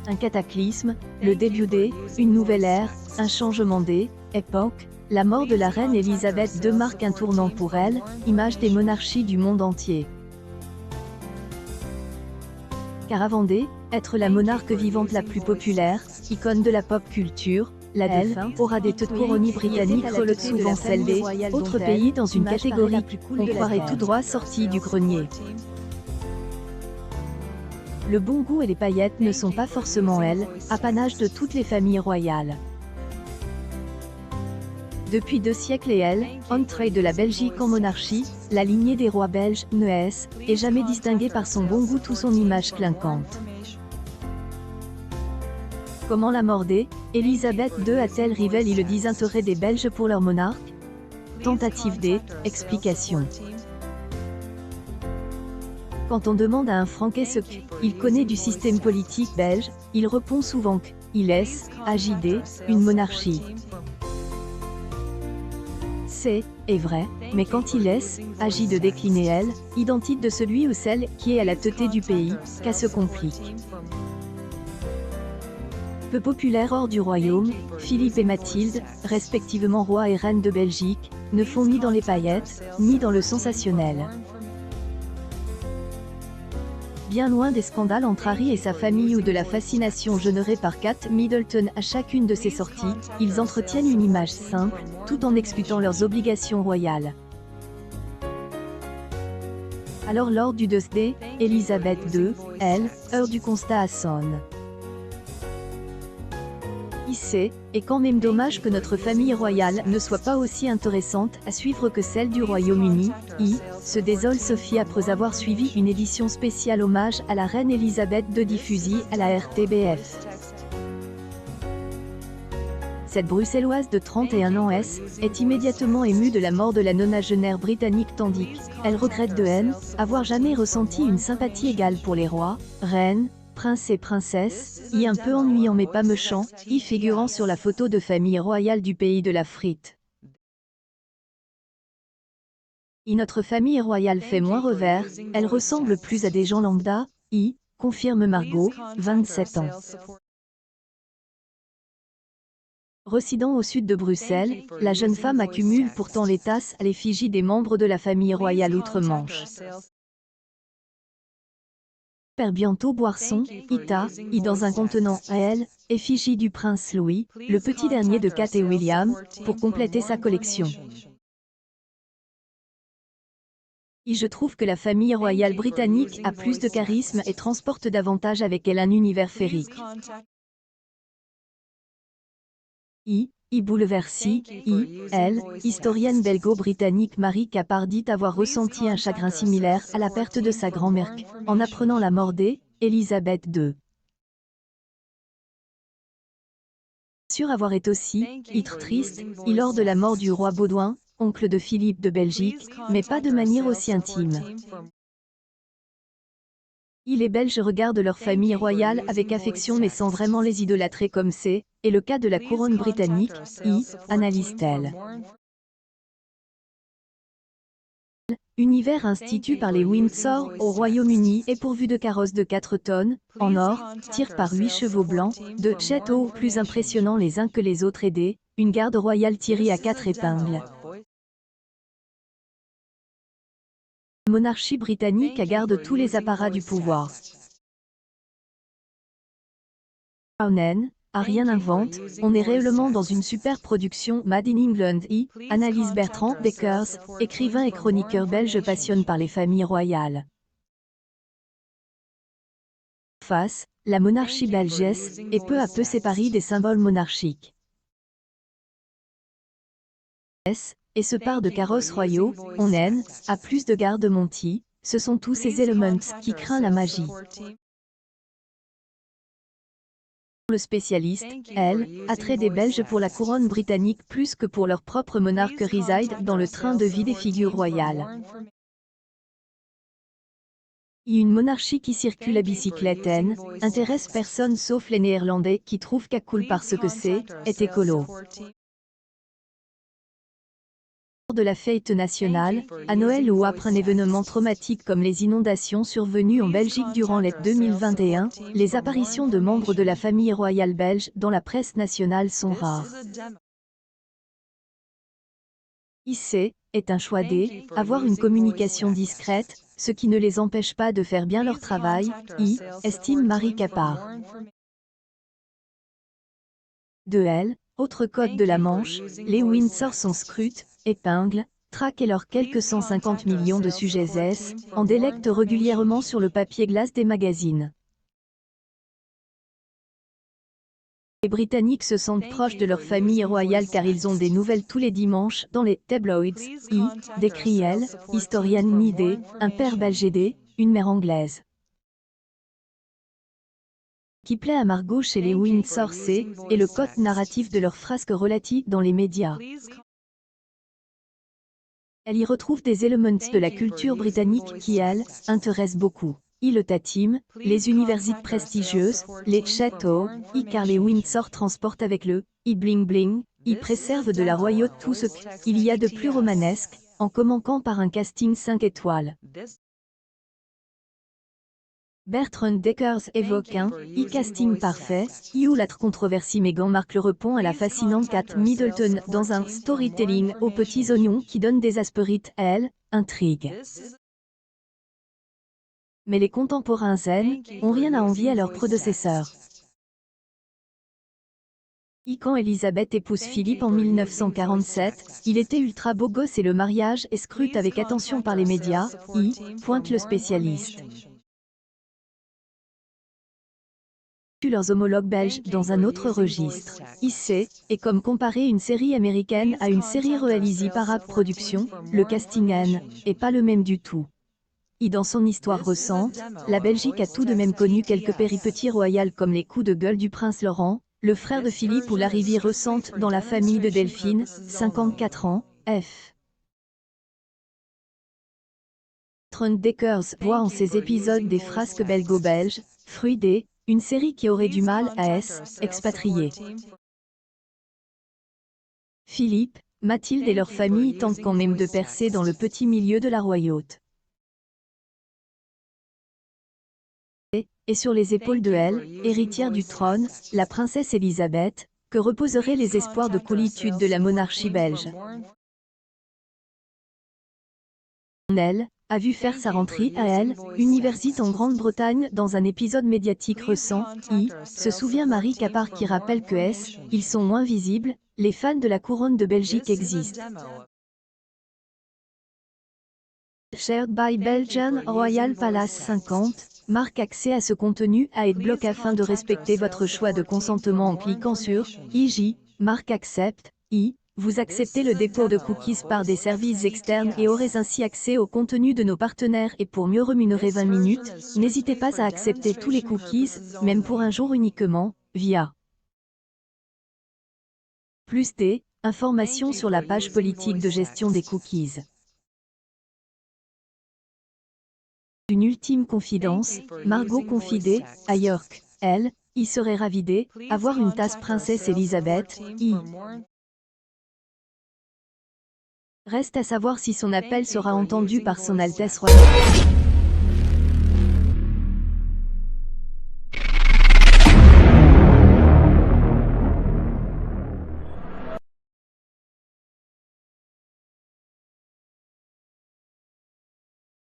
Un cataclysme, le début une nouvelle ère, un changement d'époque. La mort de la reine Elisabeth II marque un tournant pour elle, image des monarchies du monde entier. Car avant d'être la monarque vivante la plus populaire, icône de la pop culture, la défunte aura des têtes couronnées britanniques relèvent souvent celles des autres pays dans une catégorie on croirait tout droit sortie du grenier. Le bon goût et les paillettes ne sont pas forcément apanage de toutes les familles royales. Depuis 2 siècles et entrée de la Belgique en monarchie, la lignée des rois belges, n'est jamais distinguée par son bon goût ou son image clinquante. Comment la mort d'Elisabeth II a-t-elle révélé le désintérêt des Belges pour leur monarque? Tentative d'explication. Quand on demande à un Français ce qu'il connaît du système politique belge, il répond souvent qu'il agit d'une monarchie. C'est vrai, mais quand il agit de décliner identique de celui ou celle qui est à la tête du pays, qu'à se complique. Peu populaires hors du royaume, Philippe et Mathilde, respectivement roi et reine de Belgique, ne font ni dans les paillettes, ni dans le sensationnel. Bien loin des scandales entre Harry et sa famille ou de la fascination générée par Kate Middleton à chacune de ses sorties, ils entretiennent une image simple, tout en exécutant leurs obligations royales. Alors lors du décès d'Elisabeth II, heure du constat sonne. C'est quand même dommage que notre famille royale ne soit pas aussi intéressante à suivre que celle du Royaume-Uni, se désole Sophie après avoir suivi une édition spéciale hommage à la reine Elisabeth II diffusée à la RTBF. Cette bruxelloise de 31 ans est immédiatement émue de la mort de la nonagénaire britannique tandis qu'elle regrette de avoir jamais ressenti une sympathie égale pour les rois, reines, princes et princesses, un peu ennuyant mais pas méchant, figurant sur la photo de famille royale du pays de la frite. Notre famille royale fait moins revers, elle ressemble plus à des gens lambda, confirme Margot, 27 ans. Résidant au sud de Bruxelles, la jeune femme accumule pourtant les tasses à l'effigie des membres de la famille royale outre-Manche. Père bientôt boire son dans un contenant à elle, effigie du prince Louis, le petit dernier de Kate et William, pour compléter sa collection. Je trouve que la famille royale britannique a plus de charisme et transporte davantage avec elle un univers féerique. Bouleversée, historienne belgo-britannique Marie Capard dit avoir ressenti un chagrin similaire à la perte de sa grand-mère, en apprenant la mort d'Elisabeth II. Sûr avoir été aussi triste, lors de la mort du roi Baudouin, oncle de Philippe de Belgique, mais pas de manière aussi intime. Les Belges regardent leur famille royale avec affection mais sans vraiment les idolâtrer comme c'est le cas de la couronne britannique, analyse-t-elle. Univers institué par les Windsor au Royaume-Uni est pourvu de carrosses de 4 tonnes, en or, tirent par 8 chevaux blancs, de châteaux plus impressionnants les uns que les autres et une garde royale tirée à 4 épingles. La monarchie britannique garde tous les apparats du pouvoir. On rien invente, on est réellement dans une super production Made in England. Analyse Bertrand Beckers, écrivain et chroniqueur belge passionné par les familles royales. Face, la monarchie belge est peu à peu séparée des symboles monarchiques. Et se part de carrosses royaux, on a plus de garde-montis, ce sont tous ces éléments qui créent la magie. Le spécialiste, attrait des Belges pour la couronne britannique plus que pour leur propre monarque réside dans le train de vie des figures royales. Une monarchie qui circule à bicyclette intéresse personne sauf les Néerlandais qui trouvent qu'à cool parce que est écolo. de la fête nationale, à Noël ou après un événement traumatique comme les inondations survenues en Belgique durant l'été 2021, les apparitions de membres de la famille royale belge dans la presse nationale sont rares. IC est un choix D, avoir une communication discrète, ce qui ne les empêche pas de faire bien leur travail, estime Marie Capard. De L, autre code de la Manche, les Windsor sont scrutent, épinglent, traquent et leurs quelques 150 millions de sujets en délectent régulièrement sur le papier glace des magazines. Les Britanniques se sentent proches de leur famille royale car ils ont des nouvelles tous les dimanches dans les tabloids, décrit elle, historienne Nidé, un père belge aidé, une mère anglaise. Qui plaît à Margot chez les Windsor et le code narratif de leurs frasques relatives dans les médias. Elle y retrouve des éléments de la culture britannique qui, elle, intéressent beaucoup. Le Tatim, les universités prestigieuses, les châteaux, car les Windsor transportent avec le bling bling, préservent de la royauté tout ce qu'il y a de plus romanesque, en commençant par un casting 5 étoiles. Bertrand Deckers évoque un casting parfait, où la controversie Meghan marque le repos à la fascinante Kate Middleton dans un storytelling aux petits oignons qui donne des aspérités à elle, intrigue. Mais les contemporains zen ont rien à envier à leurs prédécesseurs. Quand Elisabeth épouse Philippe en 1947, il était ultra beau gosse et le mariage est scruté avec attention par les médias, pointe le spécialiste. Leurs homologues belges dans un autre registre. Et comme comparer une série américaine à une série réalisée par Arab Productions, le casting n'est pas le même du tout. Dans son histoire récente, la Belgique a tout de même connu quelques péripéties royales comme les coups de gueule du prince Laurent, le frère de Philippe ou l'arrivée récente dans la famille de Delphine, 54 ans, f. Trond Deckers voit en ces épisodes des frasques belgo-belges, fruit des, une série qui aurait du mal à expatrier. Philippe, Mathilde et leur famille tentent quand même de percer dans le petit milieu de la royauté. Et sur les épaules de elle, héritière du trône, la princesse Elisabeth, que reposeraient les espoirs de coolitude de la monarchie belge. Elle a vu faire sa rentrée à elle, université en Grande-Bretagne dans un épisode médiatique récent, se souvient Marie Capard qui rappelle que ils sont moins visibles, les fans de la couronne de Belgique existent. Shared by Belgian Royal Palace 50, marque accès à ce contenu à AdBlock afin de respecter votre choix de consentement en cliquant sur marque accepte, vous acceptez le dépôt de cookies par des services externes et aurez ainsi accès au contenu de nos partenaires et pour mieux rémunérer 20 minutes, n'hésitez pas à accepter tous les cookies, même pour un jour uniquement, via plus des informations sur la page politique de gestion des cookies. Une ultime confidence, Margot confidait, à York, elle, y serait ravie avoir une tasse princesse Elisabeth, Reste à savoir si son appel sera entendu par son Altesse Royale.